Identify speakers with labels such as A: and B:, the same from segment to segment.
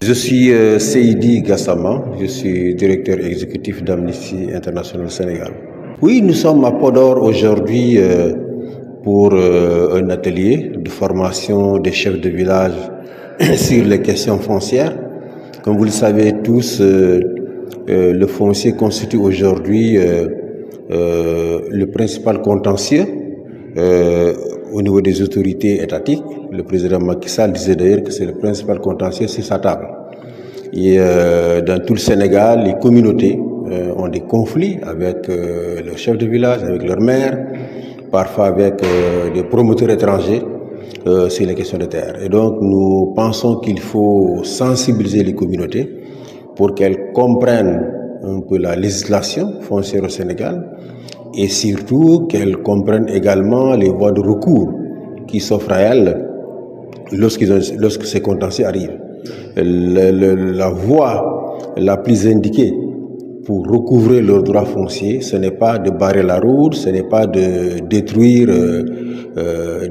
A: Je suis Seydi Gassama, je suis directeur exécutif d'Amnesty International Sénégal. Oui, nous sommes à Podor aujourd'hui pour un atelier de formation des chefs de village sur les questions foncières. Comme vous le savez tous, le foncier constitue aujourd'hui le principal contentieux au niveau des autorités étatiques. Le président Macky Sall disait d'ailleurs que c'est le principal contentieux sur sa table. Et dans tout le Sénégal, les communautés ont des conflits avec leurs chefs de village, avec leurs maires, parfois avec des promoteurs étrangers sur les questions de terre. Et donc nous pensons qu'il faut sensibiliser les communautés pour qu'elles comprennent un peu la législation foncière au Sénégal et surtout qu'elles comprennent également les voies de recours qui s'offrent à elles lorsque ces contentieux arrivent. La voie la plus indiquée pour recouvrer leurs droits fonciers, ce n'est pas de barrer la route, ce n'est pas de détruire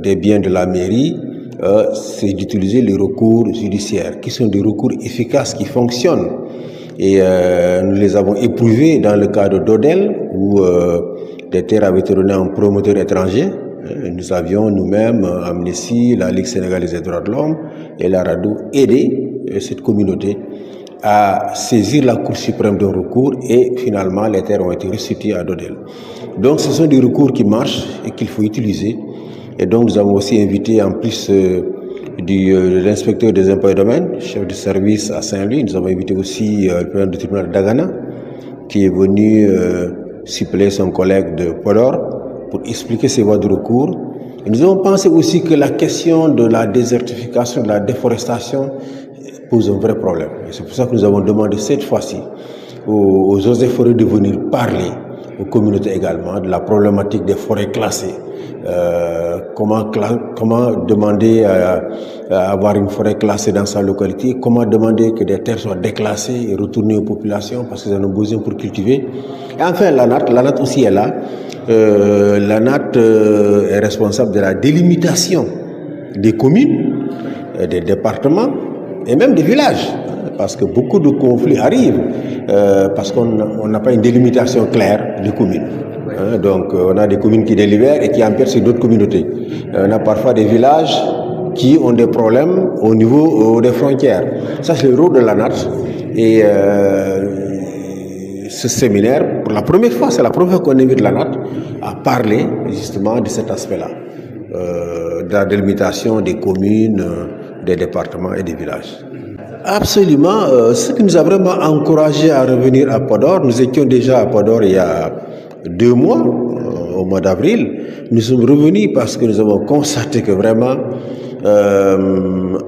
A: des biens de la mairie, c'est d'utiliser les recours judiciaires, qui sont des recours efficaces, qui fonctionnent. Et nous les avons éprouvés dans le cas de Dodel, où des terres avaient été données à un promoteur étranger. Nous avions nous-mêmes, Amnesty, la Ligue sénégalaise des droits de l'homme et la RADDHO, aidé cette communauté à saisir la Cour suprême d'un recours et finalement les terres ont été restituées à Dodel. Donc ce sont des recours qui marchent et qu'il faut utiliser. Et donc nous avons aussi invité en plus de l'inspecteur des impôts et domaines, chef de service à Saint-Louis, nous avons invité aussi le président du tribunal d'Agana qui est venu suppléer son collègue de Podor pour expliquer ces voies de recours. Et nous avons pensé aussi que la question de la désertification, de la déforestation pose un vrai problème. C'est pour ça que nous avons demandé cette fois-ci aux eaux et forêts de venir parler aux communautés également de la problématique des forêts classées. Comment demander à avoir une forêt classée dans sa localité, comment demander que des terres soient déclassées et retournées aux populations parce qu'ils en ont besoin pour cultiver. Et enfin l'ANAT aussi est là. L'ANAT est responsable de la délimitation des communes, des départements et même des villages, parce que beaucoup de conflits arrivent parce qu'on n'a pas une délimitation claire des communes. Donc on a des communes qui délibèrent et qui empiètent sur d'autres communautés. On a parfois des villages qui ont des problèmes au niveau des frontières. Ça c'est le rôle de l'ANAT. Et ce séminaire, pour la première fois, c'est la première fois qu'on invite l'ANAT à parler justement de cet aspect-là, de la délimitation des communes, des départements et des villages. Absolument. Ce qui nous a vraiment encouragé à revenir à Podor, nous étions déjà à Podor il y a 2 mois, au mois d'avril. Nous sommes revenus parce que nous avons constaté que vraiment,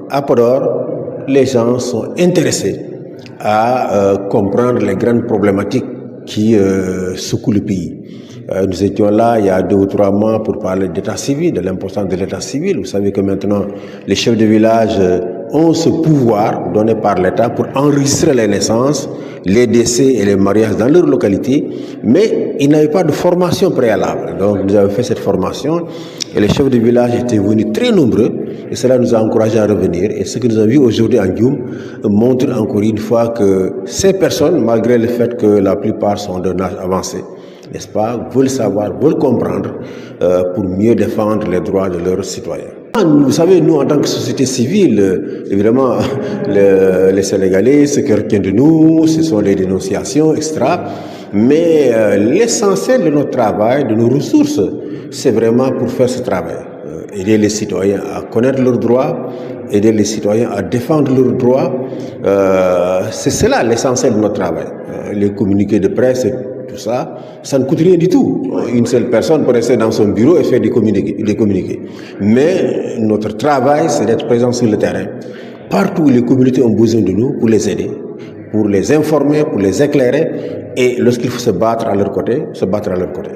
A: à Podor, les gens sont intéressés à comprendre les grandes problématiques qui secouent le pays. Nous étions là il y a 2 ou 3 mois pour parler d'état civil, de l'importance de l'état civil. Vous savez que maintenant, les chefs de village ont ce pouvoir donné par l'État pour enregistrer les naissances, les décès et les mariages dans leur localité, mais ils n'avaient pas de formation préalable. Donc nous avons fait cette formation et les chefs de village étaient venus très nombreux et cela nous a encouragés à revenir. Et ce que nous avons vu aujourd'hui en Dioum montre encore une fois que ces personnes, malgré le fait que la plupart sont d'un âge avancé, n'est-ce pas, veulent savoir, veulent comprendre pour mieux défendre les droits de leurs citoyens. Vous savez, nous, en tant que société civile, évidemment, les Sénégalais, ce qu'ils retiennent de nous, ce sont les dénonciations, etc. Mais l'essentiel de notre travail, de nos ressources, c'est vraiment pour faire ce travail. Aider les citoyens à connaître leurs droits, aider les citoyens à défendre leurs droits. C'est cela l'essentiel de notre travail. Les communiqués de presse, tout ça, ça ne coûte rien du tout. Une seule personne peut rester dans son bureau et faire des communiqués. Mais notre travail, c'est d'être présent sur le terrain. Partout où les communautés ont besoin de nous pour les aider, pour les informer, pour les éclairer. Et lorsqu'il faut se battre à leur côté, se battre à leur côté.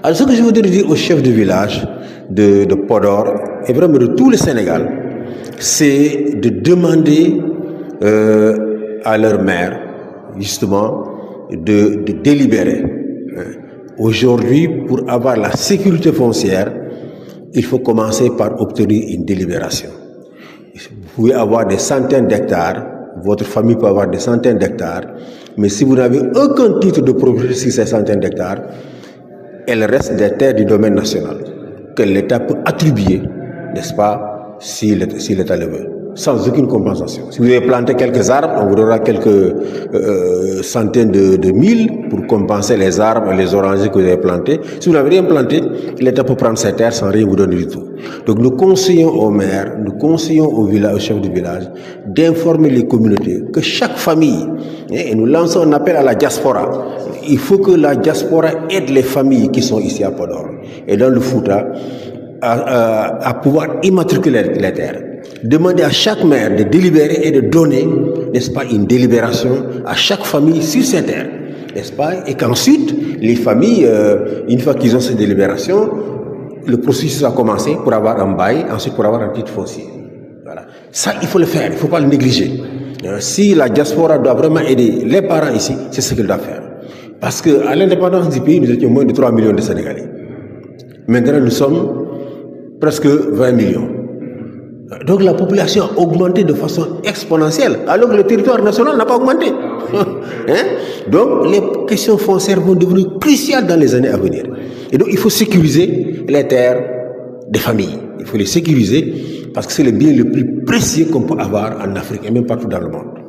A: Alors ce que je voudrais dire aux chefs de village de Podor et vraiment de tout le Sénégal, c'est de demander à leur maire, justement, de délibérer. Aujourd'hui, pour avoir la sécurité foncière, il faut commencer par obtenir une délibération. Vous pouvez avoir des centaines d'hectares, votre famille peut avoir des centaines d'hectares, mais si vous n'avez aucun titre de propriété sur ces centaines d'hectares, elles restent des terres du domaine national que l'État peut attribuer, n'est-ce pas, si l'État le veut, sans aucune compensation. Si vous avez planté quelques arbres, on vous donnera quelques centaines de mille pour compenser les arbres et les orangers que vous avez plantés. Si vous n'avez rien planté, l'État peut prendre ces terres sans rien vous donner du tout. Donc nous conseillons aux maires, nous conseillons aux chefs de village d'informer les communautés que chaque famille, et nous lançons un appel à la diaspora, il faut que la diaspora aide les familles qui sont ici à Podor et dans le Fouta à pouvoir immatriculer les terres. Demander à chaque maire de délibérer et de donner, n'est-ce pas, une délibération à chaque famille sur ces terres, n'est-ce pas, et qu'ensuite, les familles, une fois qu'ils ont ces délibérations, le processus a commencé pour avoir un bail, ensuite pour avoir un titre foncier. Voilà. Ça, il faut le faire, il ne faut pas le négliger. Si la diaspora doit vraiment aider les parents ici, c'est ce qu'elle doit faire. Parce qu'à l'indépendance du pays, nous étions moins de 3 millions de Sénégalais. Maintenant, nous sommes presque 20 millions. Donc la population a augmenté de façon exponentielle, alors que le territoire national n'a pas augmenté. Donc les questions foncières vont devenir cruciales dans les années à venir. Et donc il faut sécuriser les terres des familles. Il faut les sécuriser parce que c'est le bien le plus précieux qu'on peut avoir en Afrique et même partout dans le monde.